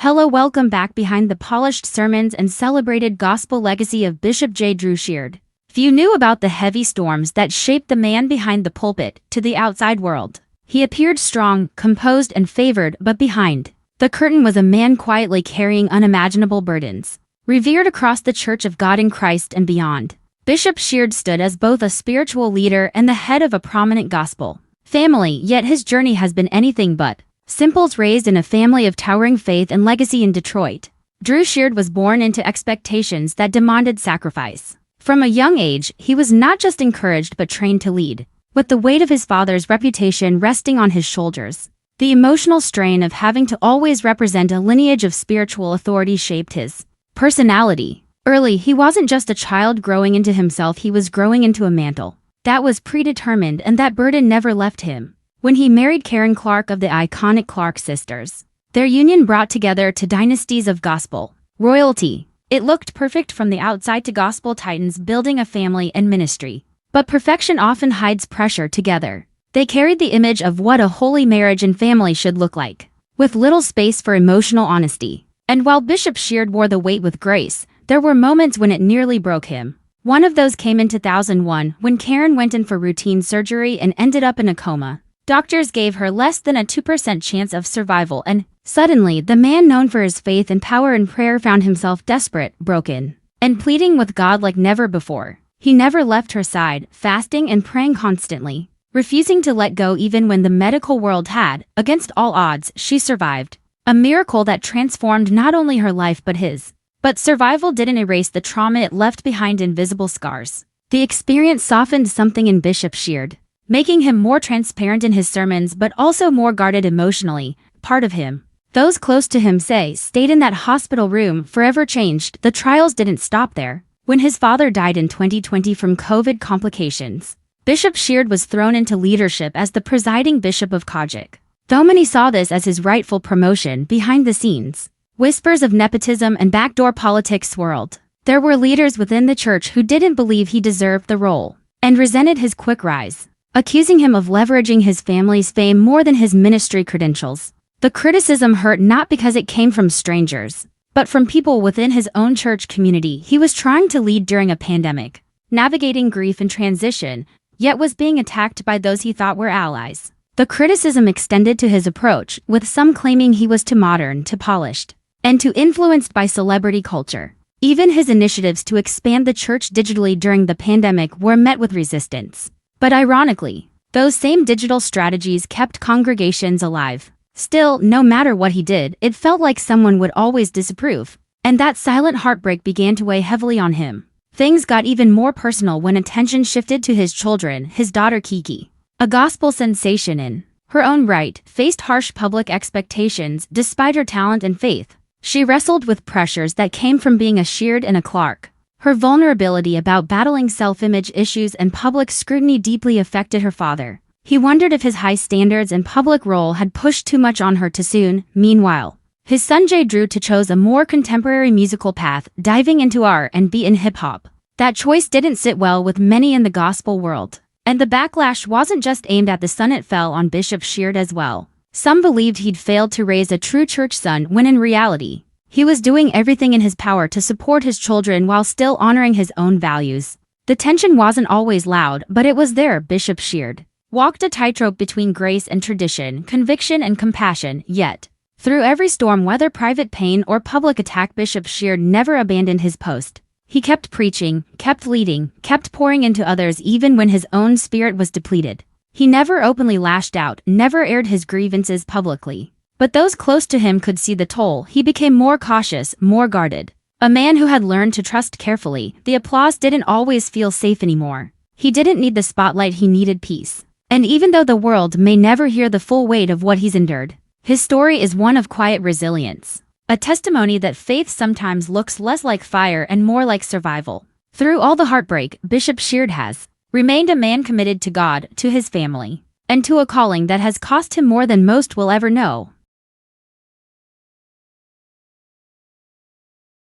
Hello, welcome back behind the polished sermons and celebrated gospel legacy of Bishop J. Drew Sheard. Few knew about the heavy storms that shaped the man behind the pulpit to the outside world. He appeared strong, composed, and favored, but behind the curtain was a man quietly carrying unimaginable burdens. Revered across the Church of God in Christ and beyond, Bishop Sheard stood as both a spiritual leader and the head of a prominent gospel family, yet his journey has been anything but simple. Raised in a family of towering faith and legacy in Detroit, Drew Sheard was born into expectations that demanded sacrifice. From a young age, he was not just encouraged but trained to lead, with the weight of his father's reputation resting on his shoulders. The emotional strain of having to always represent a lineage of spiritual authority shaped his personality. Early, he wasn't just a child growing into himself, he was growing into a mantle that was predetermined, and that burden never left him. When he married Karen Clark of the iconic Clark sisters, their union brought together two dynasties of gospel royalty. It looked perfect from the outside to gospel titans building a family and ministry. But perfection often hides pressure. Together, they carried the image of what a holy marriage and family should look like, with little space for emotional honesty. And while Bishop Sheard wore the weight with grace, there were moments when it nearly broke him. One of those came in 2001 when Karen went in for routine surgery and ended up in a coma. Doctors gave her less than a 2% chance of survival, and suddenly the man known for his faith and power in prayer found himself desperate, broken, and pleading with God like never before. He never left her side, fasting and praying constantly, refusing to let go even when the medical world had, against all odds, she survived. A miracle that transformed not only her life but his. But survival didn't erase the trauma, it left behind invisible scars. The experience softened something in Bishop Sheard, making him more transparent in his sermons but also more guarded emotionally. Part of him, those close to him say, stayed in that hospital room, forever changed. The trials didn't stop there. When his father died in 2020 from COVID complications, Bishop Sheard was thrown into leadership as the presiding bishop of Kojik. Though many saw this as his rightful promotion, behind the scenes, whispers of nepotism and backdoor politics swirled. There were leaders within the church who didn't believe he deserved the role and resented his quick rise, accusing him of leveraging his family's fame more than his ministry credentials. The criticism hurt not because it came from strangers, but from people within his own church community. He was trying to lead during a pandemic, navigating grief and transition, yet was being attacked by those he thought were allies. The criticism extended to his approach, with some claiming he was too modern, too polished, and too influenced by celebrity culture. Even his initiatives to expand the church digitally during the pandemic were met with resistance. But ironically, those same digital strategies kept congregations alive. Still, no matter what he did, it felt like someone would always disapprove, and that silent heartbreak began to weigh heavily on him. Things got even more personal when attention shifted to his children. His daughter Kiki, a gospel sensation in her own right, faced harsh public expectations despite her talent and faith. She wrestled with pressures that came from being a Sheard and a Clark. Her vulnerability about battling self-image issues and public scrutiny deeply affected her father. He wondered if his high standards and public role had pushed too much on her too soon. Meanwhile, his son J. Drew chose a more contemporary musical path, diving into R&B and hip-hop. That choice didn't sit well with many in the gospel world. And the backlash wasn't just aimed at the son, it fell on Bishop Sheard as well. Some believed he'd failed to raise a true church son when in reality, he was doing everything in his power to support his children while still honoring his own values. The tension wasn't always loud, but it was there. Bishop Sheard walked a tightrope between grace and tradition, conviction and compassion, yet, through every storm, whether private pain or public attack, Bishop Sheard never abandoned his post. He kept preaching, kept leading, kept pouring into others even when his own spirit was depleted. He never openly lashed out, never aired his grievances publicly. But those close to him could see the toll. He became more cautious, more guarded. A man who had learned to trust carefully. The applause didn't always feel safe anymore. He didn't need the spotlight, he needed peace. And even though the world may never hear the full weight of what he's endured, his story is one of quiet resilience. A testimony that faith sometimes looks less like fire and more like survival. Through all the heartbreak, Bishop Sheard has remained a man committed to God, to his family, and to a calling that has cost him more than most will ever know.